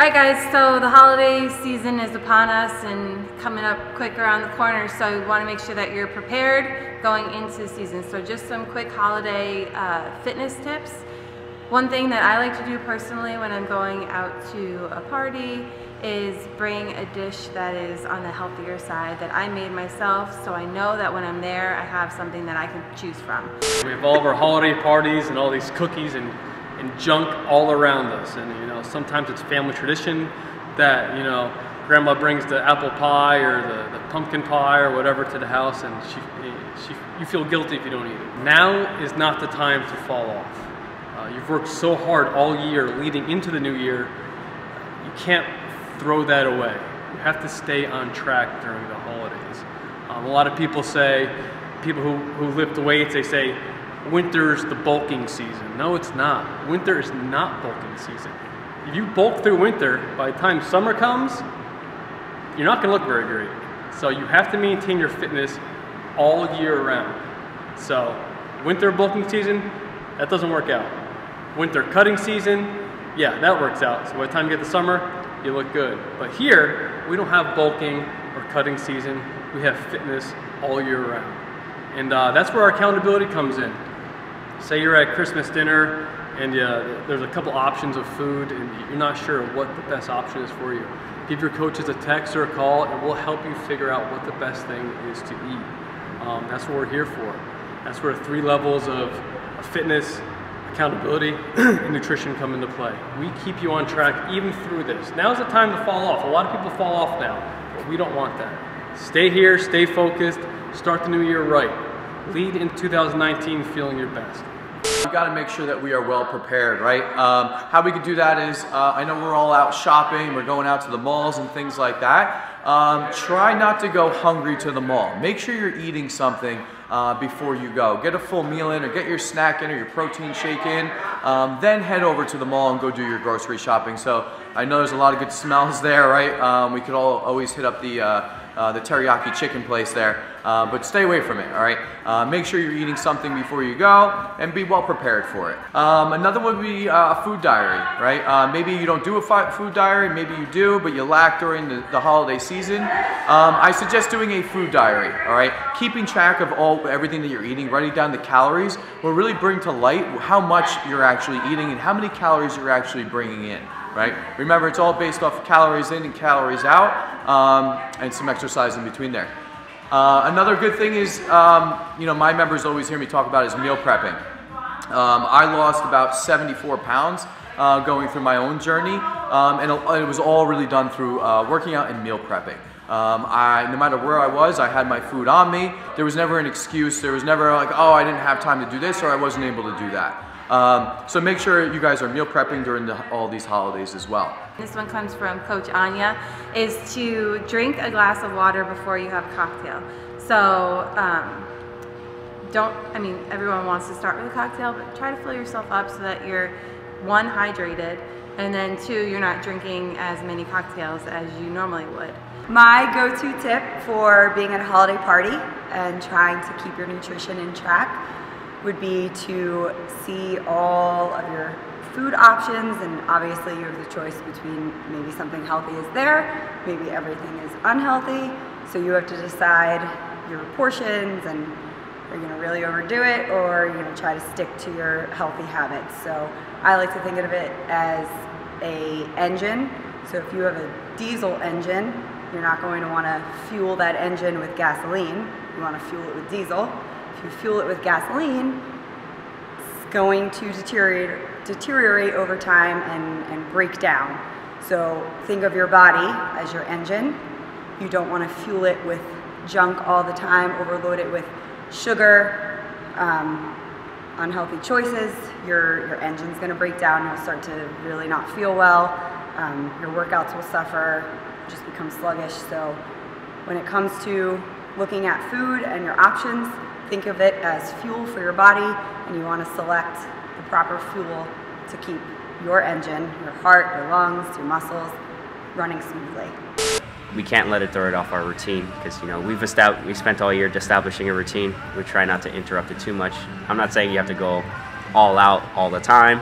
Alright guys, so the holiday season is upon us and coming up quick around the corner, so we want to make sure that you're prepared going into the season. So just some quick holiday fitness tips. One thing that I like to do personally when I'm going out to a party is bring a dish that is on the healthier side that I made myself, so I know that when I'm there I have something that I can choose from. We have all of our holiday parties and all these cookies and junk all around us, and you know, sometimes it's family tradition that, you know, grandma brings the apple pie or the pumpkin pie or whatever to the house, and you feel guilty if you don't eat it. Now is not the time to fall off. You've worked so hard all year leading into the new year. You can't throw that away. You have to stay on track during the holidays. A lot of people say, people who lift weights, they say winter's the bulking season. No, it's not. Winter is not bulking season. If you bulk through winter, by the time summer comes, you're not going to look very great. So you have to maintain your fitness all year round. So winter bulking season, that doesn't work out. Winter cutting season, yeah, that works out. So by the time you get to summer, you look good. But here, we don't have bulking or cutting season. We have fitness all year round. And that's where our accountability comes in. Say you're at Christmas dinner and there's a couple options of food and you're not sure what the best option is for you. Give your coaches a text or a call and we'll help you figure out what the best thing is to eat. That's what we're here for. That's where 3 levels of fitness, accountability, and nutrition come into play. We keep you on track even through this. Now's the time to fall off. A lot of people fall off now, but we don't want that. Stay here, stay focused, start the new year right. Lead in 2019 feeling your best. We've got to make sure that we are well prepared, right? How we could do that is, I know we're all out shopping, we're going out to the malls and things like that. Try not to go hungry to the mall. Make sure you're eating something before you go. Get a full meal in, or get your snack in, or your protein shake in. Then head over to the mall and go do your grocery shopping. So I know there's a lot of good smells there, right? We could always hit up the teriyaki chicken place there, but stay away from it, all right? Make sure you're eating something before you go and be well prepared for it. Another would be a food diary, right? Maybe you don't do a food diary, maybe you do, but you lack during the holiday season. I suggest doing a food diary, all right? Keeping track of everything that you're eating, writing down the calories will really bring to light how much you're actually eating and how many calories you're actually bringing in. Right? Remember, it's all based off of calories in and calories out, and some exercise in between there. Another good thing is, you know, my members always hear me talk about is meal prepping. I lost about 74 pounds going through my own journey, and it was all really done through working out and meal prepping. No matter where I was, I had my food on me. There was never an excuse. There was never like, oh, I didn't have time to do this or I wasn't able to do that. So make sure you guys are meal prepping during all these holidays as well. This one comes from Coach Anya, is to drink a glass of water before you have a cocktail. So everyone wants to start with a cocktail, but try to fill yourself up so that you're, 1, hydrated, and then 2, you're not drinking as many cocktails as you normally would. My go-to tip for being at a holiday party and trying to keep your nutrition in track would be to see all of your food options, and obviously you have the choice between maybe something healthy is there, maybe everything is unhealthy, so you have to decide your portions and are you going to really overdo it or are you going to try to stick to your healthy habits. So I like to think of it as a engine. So if you have a diesel engine, you're not going to want to fuel that engine with gasoline, you want to fuel it with diesel. If you fuel it with gasoline, it's going to deteriorate over time and break down. So think of your body as your engine. You don't want to fuel it with junk all the time, overload it with sugar, unhealthy choices. Your engine's going to break down. You'll start to really not feel well. Your workouts will suffer, just become sluggish. So when it comes to looking at food and your options, think of it as fuel for your body, and you want to select the proper fuel to keep your engine, your heart, your lungs, your muscles running smoothly. We can't let it throw it off our routine because, you know, we spent all year establishing a routine. We try not to interrupt it too much. I'm not saying you have to go all out all the time,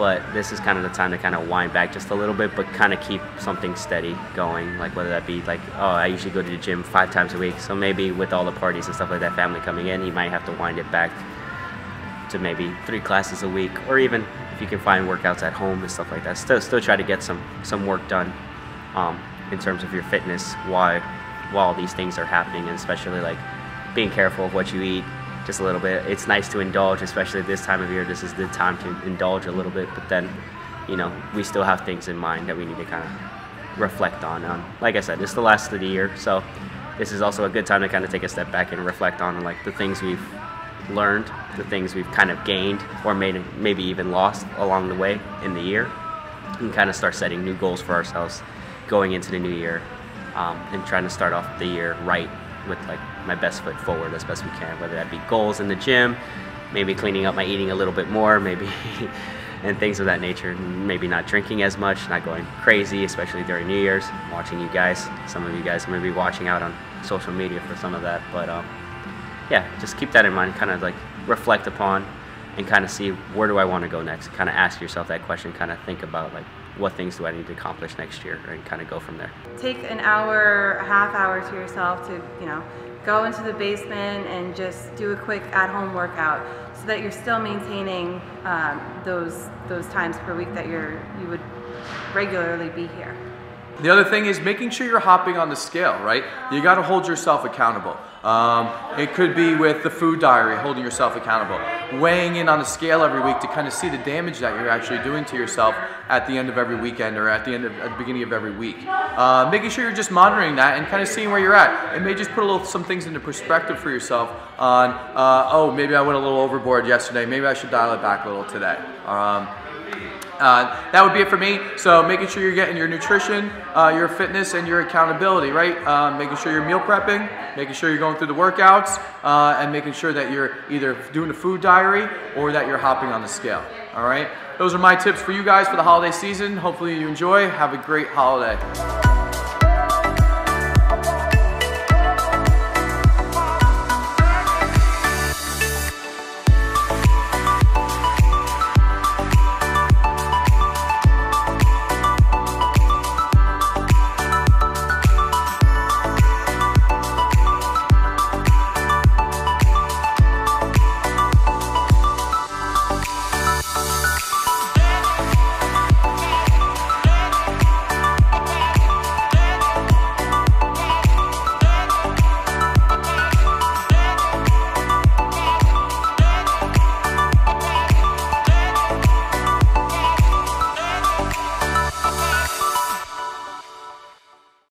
but this is kind of the time to kind of wind back just a little bit, but kind of keep something steady going. Like whether that be like, oh, I usually go to the gym 5 times a week, so maybe with all the parties and stuff like that, family coming in, you might have to wind it back to maybe 3 classes a week, or even if you can find workouts at home and stuff like that. Still try to get some work done in terms of your fitness while these things are happening, and especially like being careful of what you eat just a little bit. It's nice to indulge, especially this time of year. This is the time to indulge a little bit, but then, you know, we still have things in mind that we need to kind of reflect on. Like I said, this is the last of the year, so this is also a good time to kind of take a step back and reflect on like the things we've learned, the things we've kind of gained or maybe even lost along the way in the year, and kind of start setting new goals for ourselves going into the new year, and trying to start off the year right with like my best foot forward as best we can, whether that be goals in the gym, maybe cleaning up my eating a little bit more, maybe and things of that nature, maybe not drinking as much, not going crazy, especially during New Year's, watching you guys. Some of you guys may be watching out on social media for some of that, but yeah, just keep that in mind, kind of like reflect upon and kind of see where do I want to go next, kind of ask yourself that question, kind of think about like what things do I need to accomplish next year, and kind of go from there. Take an hour, a half hour to yourself to, you know, go into the basement and just do a quick at-home workout, so that you're still maintaining those times per week that you would regularly be here. The other thing is making sure you're hopping on the scale, right? You got to hold yourself accountable. It could be with the food diary, holding yourself accountable. Weighing in on the scale every week to kind of see the damage that you're actually doing to yourself at the end of every weekend, or at the beginning of every week. Making sure you're just monitoring that and kind of seeing where you're at. It may just put some things into perspective for yourself on, oh, maybe I went a little overboard yesterday. Maybe I should dial it back a little today. That would be it for me. So making sure you're getting your nutrition, your fitness, and your accountability, right? Making sure you're meal prepping, making sure you're going through the workouts, and making sure that you're either doing a food diary or that you're hopping on the scale, all right? Those are my tips for you guys for the holiday season. Hopefully you enjoy. Have a great holiday.